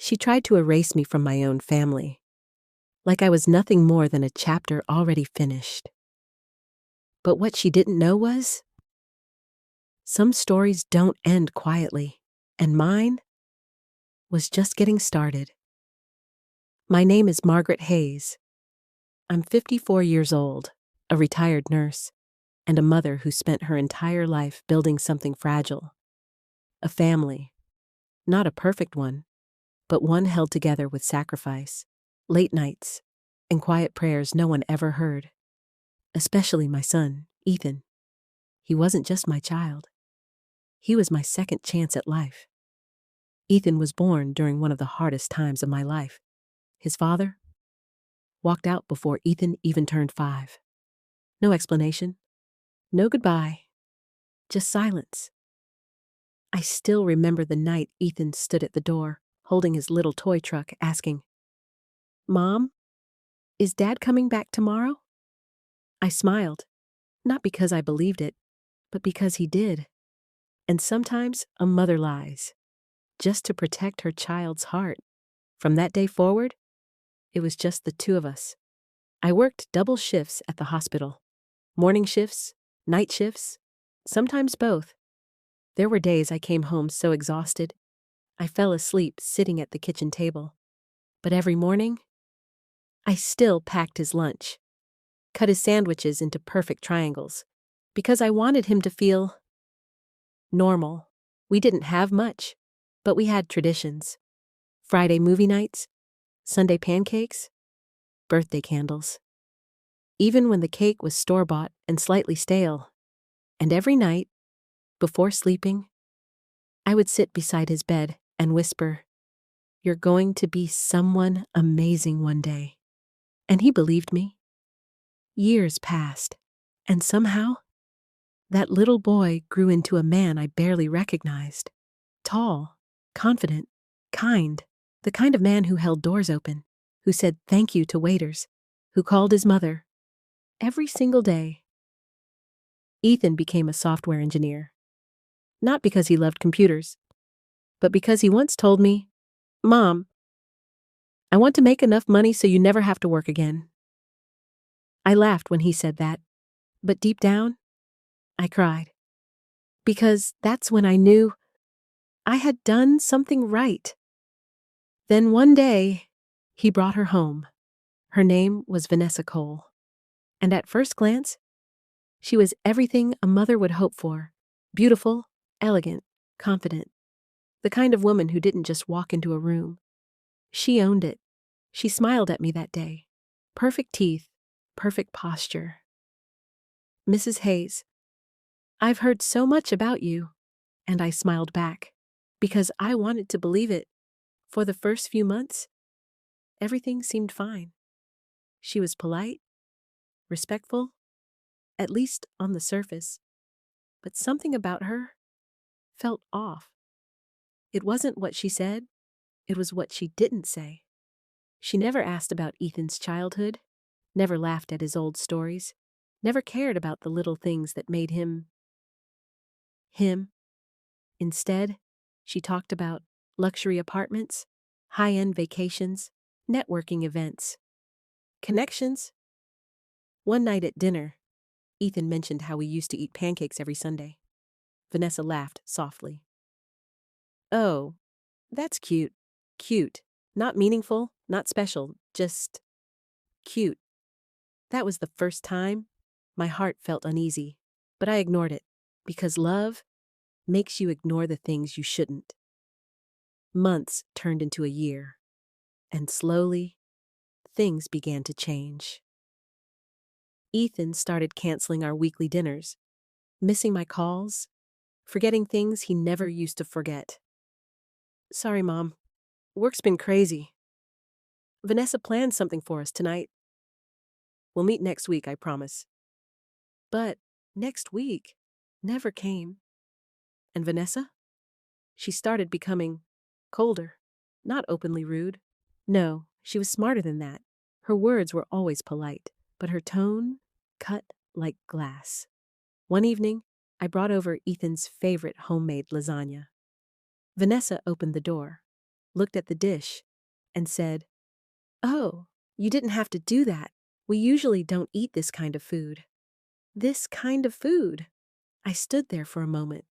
She tried to erase me from my own family, like I was nothing more than a chapter already finished. But what she didn't know was, some stories don't end quietly, and mine was just getting started. My name is Margaret Hayes. I'm 54 years old, a retired nurse, and a mother who spent her entire life building something fragile. A family. Not a perfect one, but one held together with sacrifice, late nights, and quiet prayers no one ever heard. Especially my son, Ethan. He wasn't just my child. He was my second chance at life. Ethan was born during one of the hardest times of my life. His father walked out before Ethan even turned 5. No explanation. No goodbye. Just silence. I still remember the night Ethan stood at the door, holding his little toy truck, asking, "Mom, is Dad coming back tomorrow?" I smiled, not because I believed it, but because he did. And sometimes a mother lies, just to protect her child's heart. From that day forward, it was just the two of us. I worked double shifts at the hospital. Morning shifts, night shifts, sometimes both. There were days I came home so exhausted, I fell asleep sitting at the kitchen table. But every morning, I still packed his lunch, cut his sandwiches into perfect triangles, because I wanted him to feel normal. We didn't have much, but we had traditions. Friday movie nights, Sunday pancakes, birthday candles. Even when the cake was store-bought and slightly stale. And every night, before sleeping, I would sit beside his bed and whisper, "You're going to be someone amazing one day." And he believed me. Years passed, and somehow, that little boy grew into a man I barely recognized. Tall, confident, kind, the kind of man who held doors open, who said thank you to waiters, who called his mother every single day. Ethan became a software engineer. Not because he loved computers, but because he once told me, "Mom, I want to make enough money so you never have to work again." I laughed when he said that, but deep down, I cried. Because that's when I knew I had done something right. Then one day, he brought her home. Her name was Vanessa Cole. And at first glance, she was everything a mother would hope for. Beautiful, elegant, confident. The kind of woman who didn't just walk into a room. She owned it. She smiled at me that day. Perfect teeth, perfect posture. "Mrs. Hayes, I've heard so much about you." And I smiled back, because I wanted to believe it. For the first few months, everything seemed fine. She was polite, respectful, at least on the surface. But something about her felt off. It wasn't what she said, it was what she didn't say. She never asked about Ethan's childhood, never laughed at his old stories, never cared about the little things that made him him. Instead, she talked about luxury apartments, high-end vacations, networking events, connections. One night at dinner, Ethan mentioned how we used to eat pancakes every Sunday. Vanessa laughed softly. "Oh, that's cute. Cute. Not meaningful, not special, just cute." That was the first time my heart felt uneasy, but I ignored it, because love makes you ignore the things you shouldn't. Months turned into a year, and slowly, things began to change. Ethan started canceling our weekly dinners, missing my calls, forgetting things he never used to forget. "Sorry, Mom. Work's been crazy. Vanessa planned something for us tonight. We'll meet next week, I promise." But next week never came. And Vanessa? She started becoming colder, not openly rude. No, she was smarter than that. Her words were always polite, but her tone cut like glass. One evening, I brought over Ethan's favorite homemade lasagna. Vanessa opened the door, looked at the dish, and said, "Oh, you didn't have to do that. We usually don't eat this kind of food." This kind of food. I stood there for a moment,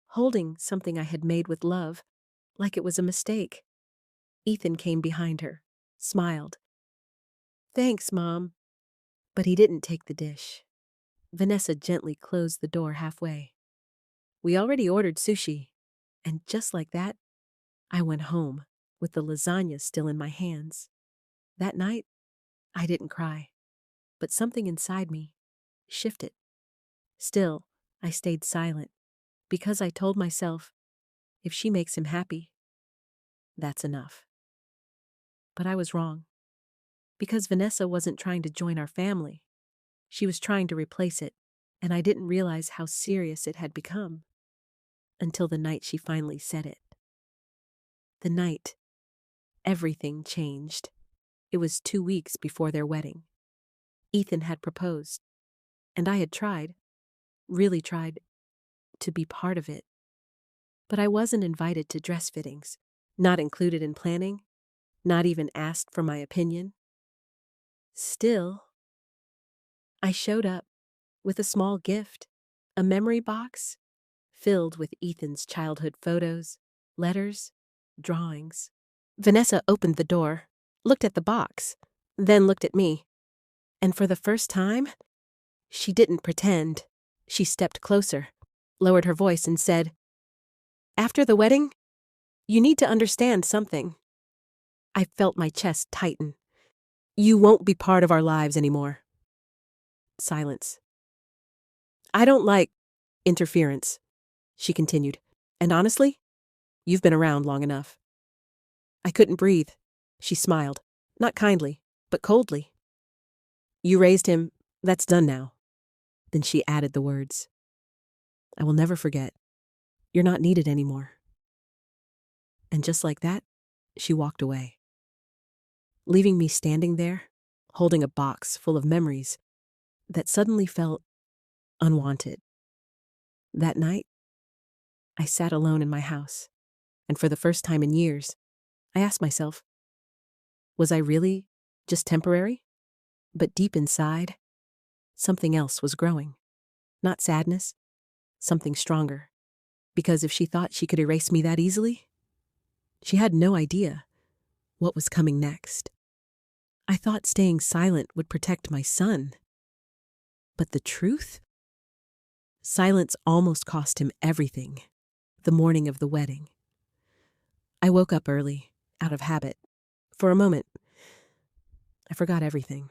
holding something I had made with love, like it was a mistake. Ethan came behind her, smiled. "Thanks, Mom." But he didn't take the dish. Vanessa gently closed the door halfway. We already ordered sushi, and just like that, I went home with the lasagna still in my hands. That night, I didn't cry, but something inside me shifted. Still, I stayed silent because I told myself, if she makes him happy, that's enough. But I was wrong, because Vanessa wasn't trying to join our family. She was trying to replace it, and I didn't realize how serious it had become until the night she finally said it. The night everything changed. It was 2 weeks before their wedding. Ethan had proposed, and I had tried, really tried, to be part of it. But I wasn't invited to dress fittings, not included in planning, not even asked for my opinion. Still, I showed up with a small gift, a memory box filled with Ethan's childhood photos, letters, drawings. Vanessa opened the door, looked at the box, then looked at me. And for the first time, she didn't pretend. She stepped closer, lowered her voice, and said, "After the wedding, you need to understand something." I felt my chest tighten. "You won't be part of our lives anymore." Silence. "I don't like interference," she continued. "And honestly, you've been around long enough." I couldn't breathe. She smiled, not kindly, but coldly. "You raised him. That's done now." Then she added the words, "I will never forget. You're not needed anymore." And just like that, she walked away, leaving me standing there, holding a box full of memories that suddenly felt unwanted. That night, I sat alone in my house, and for the first time in years, I asked myself, was I really just temporary? But deep inside, something else was growing. Not sadness, something stronger. Because if she thought she could erase me that easily, she had no idea what was coming next. I thought staying silent would protect my son. But the truth? Silence almost cost him everything. The morning of the wedding, I woke up early, out of habit. For a moment, I forgot everything.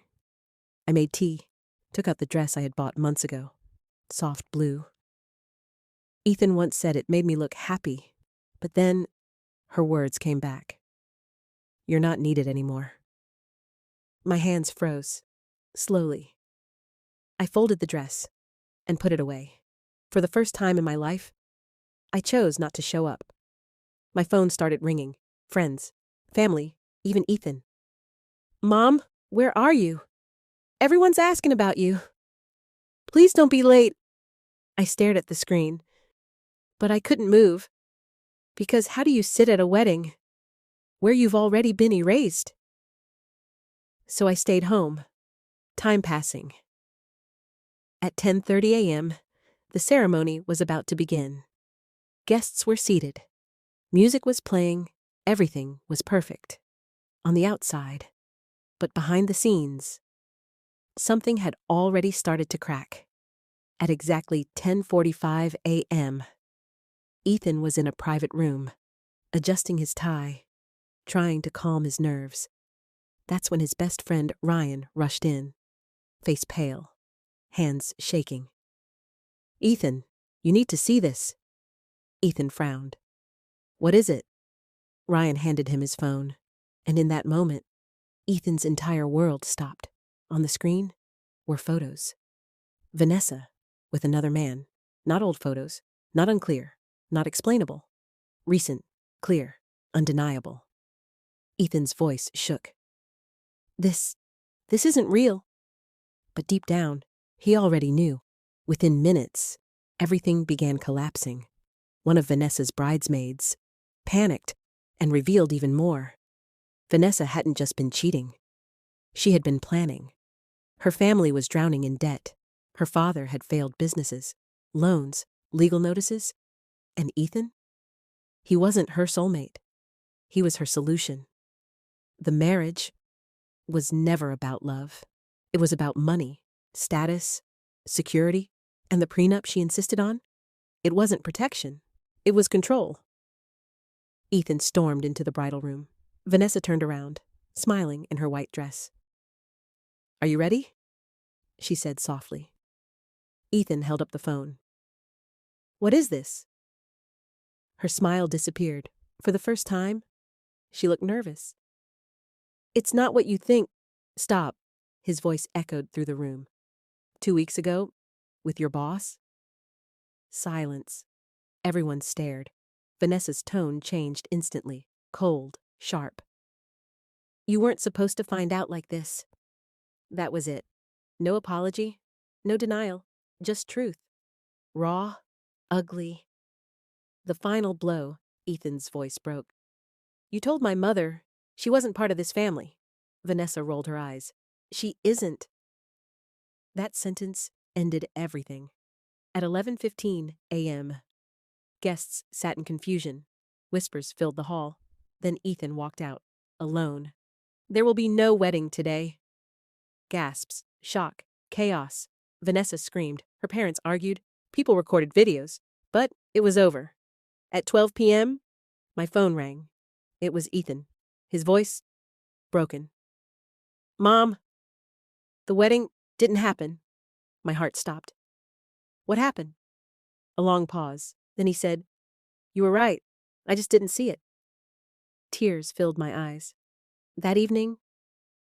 I made tea, took out the dress I had bought months ago, soft blue. Ethan once said it made me look happy, but then her words came back. "You're not needed anymore." My hands froze, slowly. I folded the dress and put it away. For the first time in my life, I chose not to show up. My phone started ringing. Friends, family, even Ethan. "Mom, where are you? Everyone's asking about you. Please don't be late." I stared at the screen, but I couldn't move. Because how do you sit at a wedding where you've already been erased? So I stayed home, time passing. At 10:30 a.m., the ceremony was about to begin. Guests were seated. Music was playing. Everything was perfect. On the outside, but behind the scenes, something had already started to crack. At exactly 10:45 a.m., Ethan was in a private room, adjusting his tie, trying to calm his nerves. That's when his best friend Ryan rushed in, face pale, hands shaking. "Ethan, you need to see this." Ethan frowned. "What is it?" Ryan handed him his phone, and in that moment, Ethan's entire world stopped. On the screen were photos. Vanessa with another man. Not old photos, not unclear, not explainable. Recent, clear, undeniable. Ethan's voice shook. This isn't real." But deep down, he already knew. Within minutes, everything began collapsing. One of Vanessa's bridesmaids panicked and revealed even more. Vanessa hadn't just been cheating. She had been planning. Her family was drowning in debt. Her father had failed businesses, loans, legal notices. And Ethan? He wasn't her soulmate. He was her solution. The marriage was never about love. It was about money, status, security, and the prenup she insisted on. It wasn't protection. It was control. Ethan stormed into the bridal room. Vanessa turned around, smiling in her white dress. "Are you ready?" she said softly. Ethan held up the phone. "What is this?" Her smile disappeared. For the first time, she looked nervous. "It's not what you think." "Stop," his voice echoed through the room. "2 weeks ago, with your boss?" Silence. Everyone stared. Vanessa's tone changed instantly, cold, sharp. "You weren't supposed to find out like this." That was it. No apology, no denial, just truth. Raw, ugly. The final blow, Ethan's voice broke. "You told my mother she wasn't part of this family." Vanessa rolled her eyes. "She isn't." That sentence ended everything. At 11:15 a.m., guests sat in confusion. Whispers filled the hall. Then Ethan walked out, alone. "There will be no wedding today." Gasps, shock, chaos. Vanessa screamed. Her parents argued. People recorded videos. But it was over. At 12 p.m., my phone rang. It was Ethan. His voice broken. "Mom, the wedding didn't happen." My heart stopped. "What happened?" A long pause. Then he said, "You were right. I just didn't see it." Tears filled my eyes. That evening,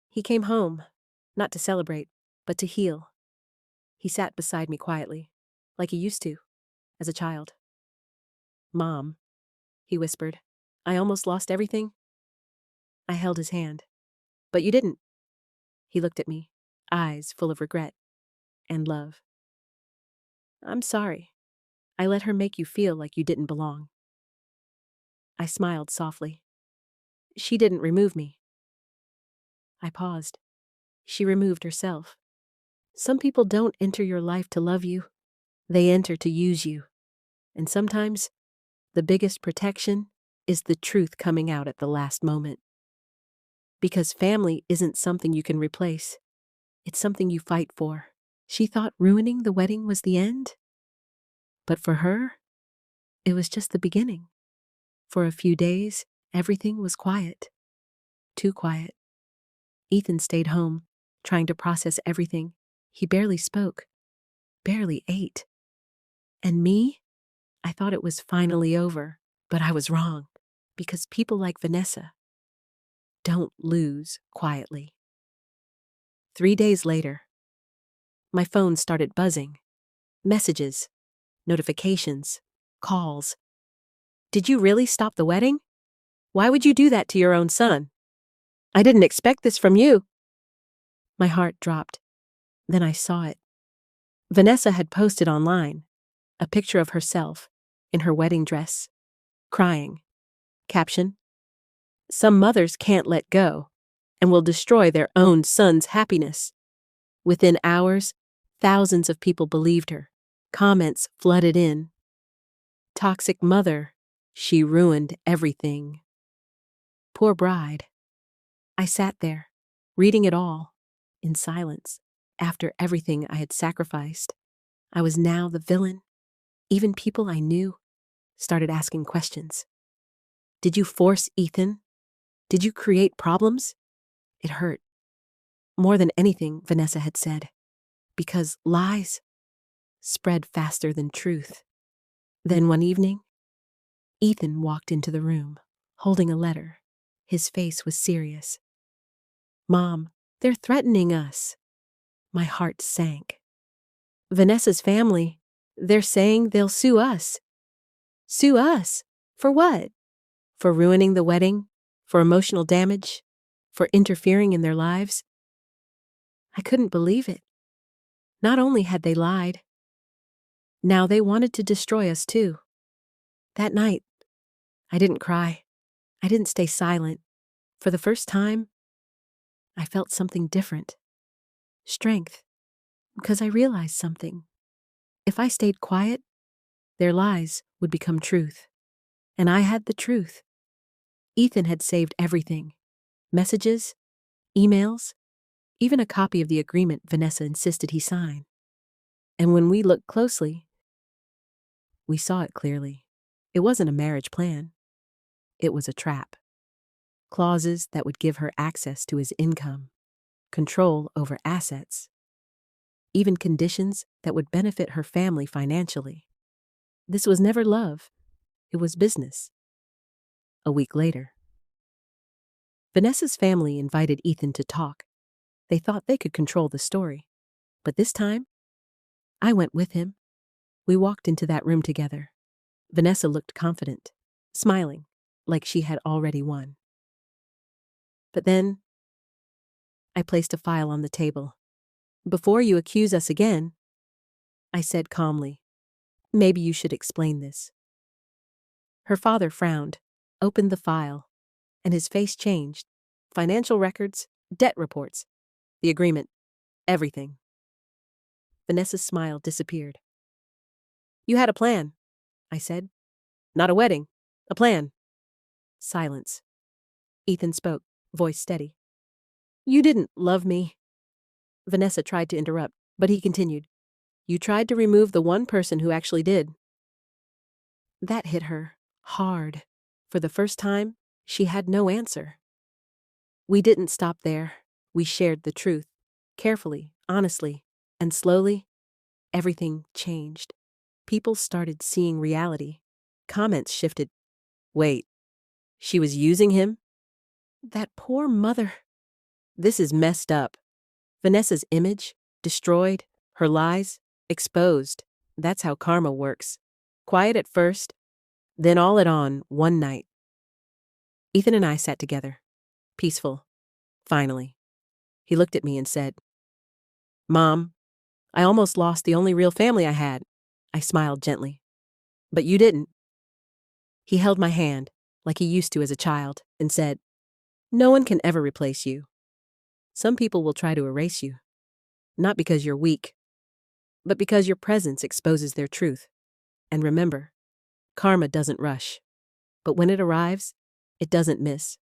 he came home, not to celebrate, but to heal. He sat beside me quietly, like he used to, as a child. "Mom," he whispered, "I almost lost everything." I held his hand. "But you didn't." He looked at me, eyes full of regret and love. "I'm sorry. I let her make you feel like you didn't belong." I smiled softly. "She didn't remove me." I paused. She removed herself. Some people don't enter your life to love you. They enter to use you. And sometimes, the biggest protection is the truth coming out at the last moment. Because family isn't something you can replace. It's something you fight for. She thought ruining the wedding was the end. But for her, it was just the beginning. For a few days, everything was quiet. Too quiet. Ethan stayed home, trying to process everything. He barely spoke, barely ate. And me? I thought it was finally over, but I was wrong. Because people like Vanessa don't lose quietly. 3 days later, my phone started buzzing. Messages, notifications, calls. "Did you really stop the wedding? Why would you do that to your own son? I didn't expect this from you." My heart dropped. Then I saw it. Vanessa had posted online a picture of herself in her wedding dress, crying. Caption: "Some mothers can't let go and will destroy their own son's happiness." Within hours, thousands of people believed her. Comments flooded in. "Toxic mother, she ruined everything." Poor bride. I sat there, reading it all, in silence. After everything I had sacrificed, I was now the villain. Even people I knew started asking questions. "Did you force Ethan? Did you create problems?" It hurt. More than anything Vanessa had said. Because lies spread faster than truth. Then one evening, Ethan walked into the room, holding a letter. His face was serious. "Mom, they're threatening us." My heart sank. "Vanessa's family, they're saying they'll sue us." "Sue us? For what?" "For ruining the wedding, for emotional damage, for interfering in their lives." I couldn't believe it. Not only had they lied, now they wanted to destroy us too. That night, I didn't cry. I didn't stay silent. For the first time, I felt something different. Strength. Because I realized something. If I stayed quiet, their lies would become truth. And I had the truth. Ethan had saved everything. Messages, emails, even a copy of the agreement Vanessa insisted he sign. And when we looked closely, we saw it clearly. It wasn't a marriage plan. It was a trap. Clauses that would give her access to his income, control over assets, even conditions that would benefit her family financially. This was never love. It was business. A week later, Vanessa's family invited Ethan to talk. They thought they could control the story. But this time, I went with him. We walked into that room together. Vanessa looked confident, smiling, like she had already won. But then, I placed a file on the table. "Before you accuse us again," I said calmly, "maybe you should explain this." Her father frowned, opened the file, and his face changed. Financial records, debt reports, the agreement, everything. Vanessa's smile disappeared. "You had a plan," I said. "Not a wedding, a plan." Silence. Ethan spoke, voice steady. "You didn't love me." Vanessa tried to interrupt, but he continued. "You tried to remove the one person who actually did." That hit her hard. For the first time, she had no answer. We didn't stop there. We shared the truth, carefully, honestly, and slowly, everything changed. People started seeing reality. Comments shifted. "Wait, she was using him? That poor mother. This is messed up." Vanessa's image, destroyed, her lies, exposed. That's how karma works. Quiet at first, then all it on one night. Ethan and I sat together, peaceful, finally. He looked at me and said, "Mom, I almost lost the only real family I had." I smiled gently. "But you didn't." He held my hand, like he used to as a child, and said, "No one can ever replace you. Some people will try to erase you, not because you're weak, but because your presence exposes their truth. And remember, karma doesn't rush. But when it arrives, it doesn't miss.